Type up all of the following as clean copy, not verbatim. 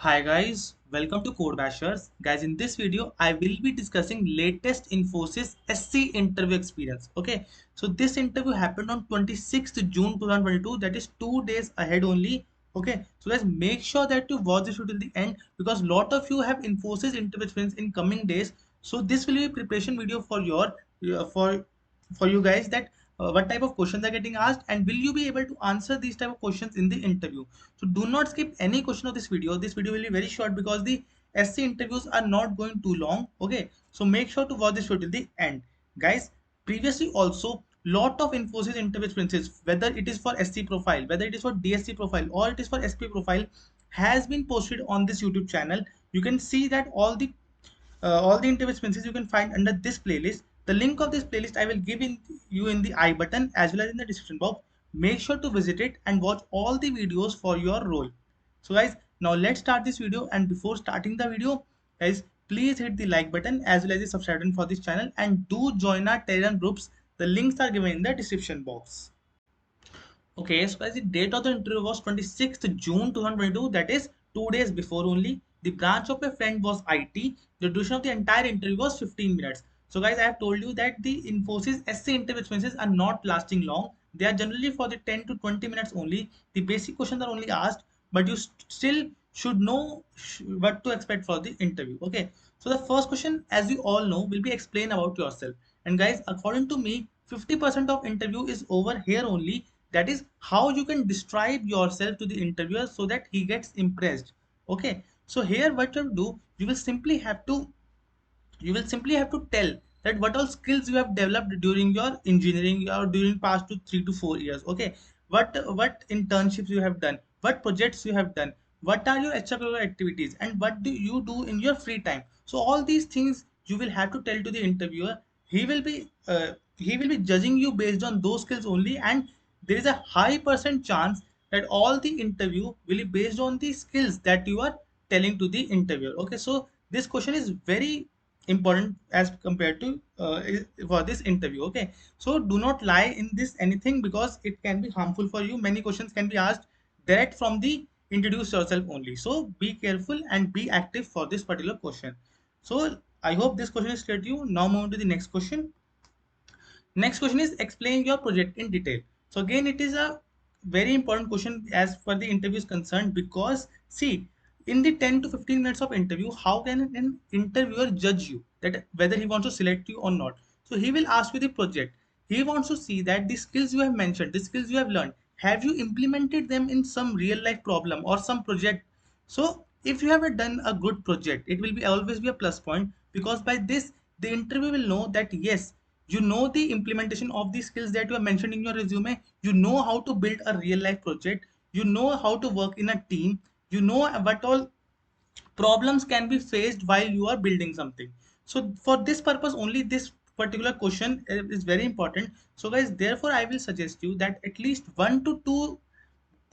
Hi guys, welcome to Code Bashers. Guys, in this video, I will be discussing latest Infosys SC interview experience. Okay, so this interview happened on 26th June 2022. That is 2 days ahead only. Okay, so guys, make sure that you watch this video till the end because lot of you have Infosys interview experience in coming days. So this will be a preparation video for your for you guys that what type of questions are getting asked and will you be able to answer these type of questions in the interview. So do not skip any question of this video. This video will be very short because the SC interviews are not going too long. Okay, so make sure to watch this video till the end. Guys, previously also lot of Infosys interview experiences, whether it is for SC profile, whether it is for DSC profile or it is for SP profile, has been posted on this YouTube channel. You can see that all the interview expenses you can find under this playlist. The link of this playlist I will give in you in the I button as well as in the description box. Make sure to visit it and watch all the videos for your role. So guys, now let's start this video, and before starting the video, guys, please hit the like button as well as the subscribe button for this channel and do join our Telegram groups. The links are given in the description box. Okay, so as the date of the interview was 26th June 2022, that is 2 days before only. The branch of my friend was IT. The duration of the entire interview was 15 minutes. So guys, I have told you that the Infosys SC interview expenses are not lasting long. They are generally for the 10 to 20 minutes only. The basic questions are only asked, but you still should know what to expect for the interview. Okay, so the first question, as you all know, will be explain about yourself. And guys, according to me, 50% of interview is over here only. That is how you can describe yourself to the interviewer so that he gets impressed. Okay, so here what you do, you will simply have to tell that what all skills you have developed during your engineering or during past 3 to 4 years. Okay, what internships you have done, what projects you have done, what are your extracurricular activities, and what do you do in your free time. So all these things you will have to tell to the interviewer. He will be judging you based on those skills only, and there is a high percent chance that all the interview will be based on the skills that you are telling to the interviewer. Okay, so this question is very important as compared to for this interview. Okay, so do not lie in this anything because it can be harmful for you. Many questions can be asked direct from the introduce yourself only, so be careful and be active for this particular question. So I hope this question is clear to you. Now move on to the next question. Next question is explain your project in detail. So again, it is a very important question as far the interview is concerned because see, in the 10 to 15 minutes of interview, how can an interviewer judge you that whether he wants to select you or not? So he will ask you the project. He wants to see that the skills you have mentioned, the skills you have learned, have you implemented them in some real life problem or some project. So if you have done a good project, it will be always be a plus point because by this the interview will know that yes, you know the implementation of the skills that you have mentioned in your resume. You know how to build a real life project. You know how to work in a team. You know what all problems can be faced while you are building something. So for this purpose only this particular question is very important. So guys, therefore I will suggest you that at least 1 to 2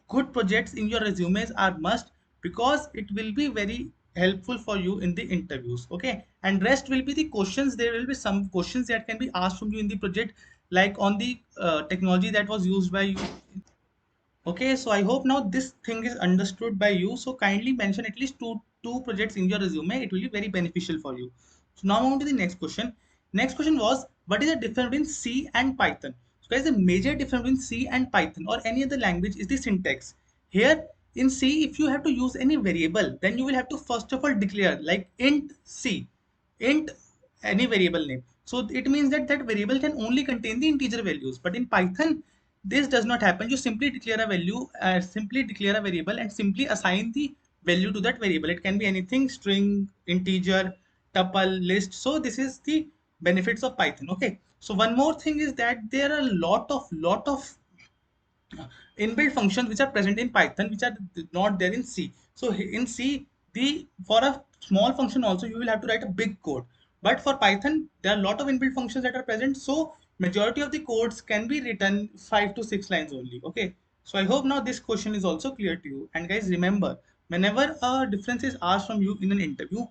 good projects in your resumes are must because it will be very helpful for you in the interviews. Okay, and rest will be the questions. There will be some questions that can be asked from you in the project, like on the technology that was used by you. Okay, so I hope now this thing is understood by you. So kindly mention at least two projects in your resume. It will be very beneficial for you. So now on to the next question. Next question was, what is the difference between C and Python? So guys, the major difference between C and Python or any other language is the syntax. Here in C, if you have to use any variable, then you will have to first of all declare like int C, int any variable name. So it means that that variable can only contain the integer values. But in Python, this does not happen. You simply declare a value, simply declare a variable and simply assign the value to that variable. It can be anything, string, integer, tuple, list. So this is the benefits of Python. Okay. So one more thing is that there are a lot of inbuilt functions which are present in Python which are not there in C. So in C, the for a small function also you will have to write a big code. But for Python, there are a lot of inbuilt functions that are present. So majority of the codes can be written 5 to 6 lines only. Okay. So I hope now this question is also clear to you. And guys, remember, whenever a difference is asked from you in an interview,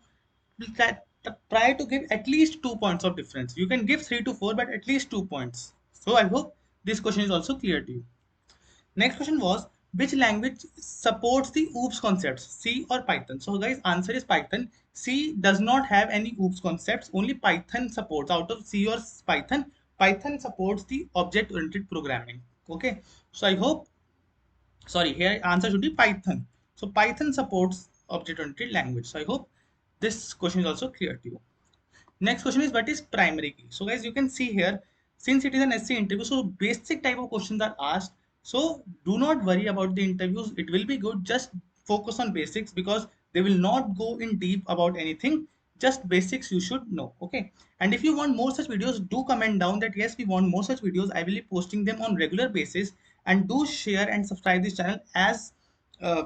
try to give at least 2 points of difference. You can give 3 to 4, but at least 2 points. So I hope this question is also clear to you. Next question was, Which language supports the OOPS concepts, C or Python? So guys, answer is Python. C does not have any OOPS concepts. Only Python supports. Out of C or Python, Python supports the object-oriented programming. Okay. So I hope, sorry, here answer should be Python. So Python supports object-oriented language. So I hope this question is also clear to you. Next question is, what is primary key? So guys, you can see here, since it is an essay interview, so basic type of questions are asked. So do not worry about the interviews. It will be good. Just focus on basics because they will not go in deep about anything. Just basics you should know. Okay. And if you want more such videos, do comment down that yes, we want more such videos. I will be posting them on regular basis. And do share and subscribe this channel uh,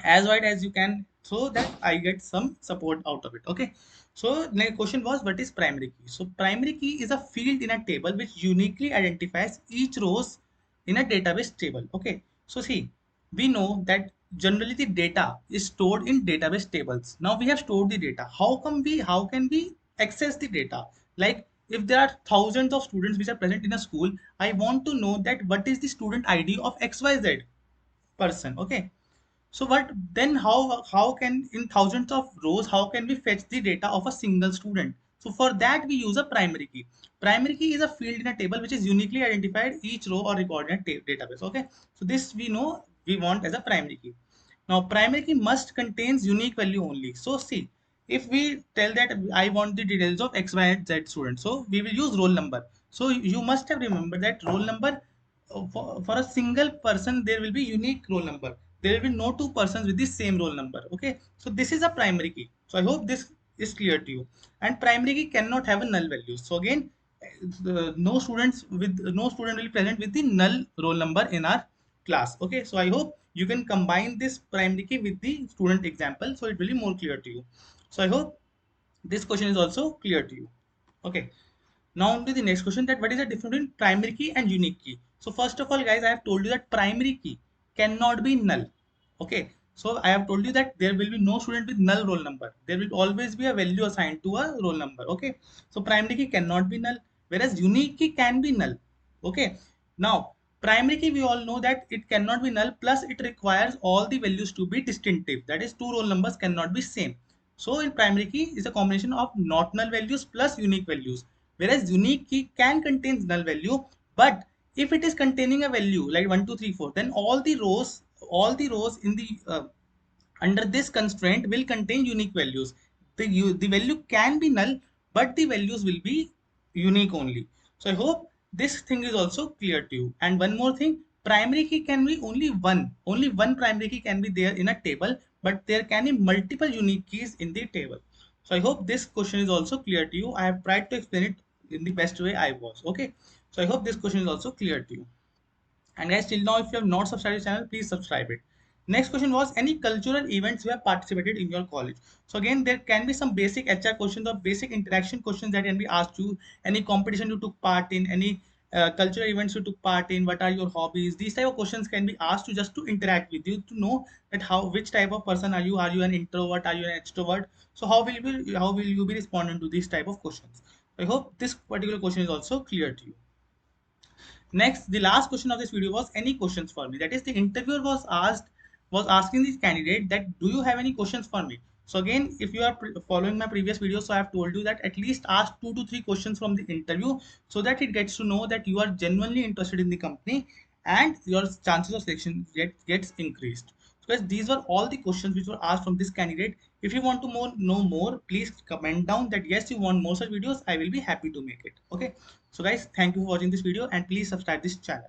as wide as you can so that I get some support out of it. Okay. So next question was, what is primary key? So primary key is a field in a table which uniquely identifies each rows in a database table. Okay. So see, we know that generally the data is stored in database tables. Now we have stored the data. How can we access the data? Like if there are thousands of students which are present in a school, I want to know that what is the student ID of XYZ person. Okay. So what then how can in thousands of rows how can we fetch the data of a single student? So for that we use a primary key. Primary key is a field in a table which is uniquely identified each row or record in a database. Okay, so this we know we want as a primary key. Now primary key must contains unique value only. So see, if we tell that I want the details of X, Y, and Z student, so we will use roll number. So you must have remembered that roll number for a single person there will be unique roll number. There will be no two persons with the same roll number. Okay, so this is a primary key. So I hope this is clear to you. And primary key cannot have a null value. So again, no students with no student will be present with the null roll number in our class. Okay, so I hope you can combine this primary key with the student example, so it will be more clear to you. So I hope this question is also clear to you. Okay, now on to the next question, that what is the difference between primary key and unique key? So first of all, guys, I have told you that primary key cannot be null. Okay. So I have told you that there will be no student with null roll number. There will always be a value assigned to a roll number. Okay. So primary key cannot be null, whereas unique key can be null. Okay. Now primary key we all know that it cannot be null, plus it requires all the values to be distinctive. That is, two roll numbers cannot be same. So in primary key is a combination of not null values plus unique values, whereas unique key can contain null value, but if it is containing a value like 1 2 3 4, then all the rows in the under this constraint will contain unique values. The value can be null, but the values will be unique only. So I hope this thing is also clear to you. And one more thing, primary key can be only one primary key can be there in a table, but there can be multiple unique keys in the table. So I hope this question is also clear to you. I have tried to explain it in the best way I was. Okay, so I hope this question is also clear to you. And guys, till now, if you have not subscribed to the channel, please subscribe it. Next question was, any cultural events you have participated in your college? So again, there can be some basic HR questions or basic interaction questions that can be asked you. Any competition you took part in, any cultural events you took part in, what are your hobbies? These type of questions can be asked you just to interact with you, to know that which type of person are you? Are you an introvert? Are you an extrovert? So how will you be responding to these type of questions? I hope this particular question is also clear to you. Next, the last question of this video was, any questions for me? That is, the interviewer was asking this candidate that, do you have any questions for me? So again, if you are following my previous videos, so I have told you that at least ask 2 to 3 questions from the interview, so that it gets to know that you are genuinely interested in the company and your chances of selection gets increased. So guys, these were all the questions which were asked from this candidate. If you want to know more, please comment down that yes, you want more such videos. I will be happy to make it. Okay. So guys, thank you for watching this video and please subscribe this channel.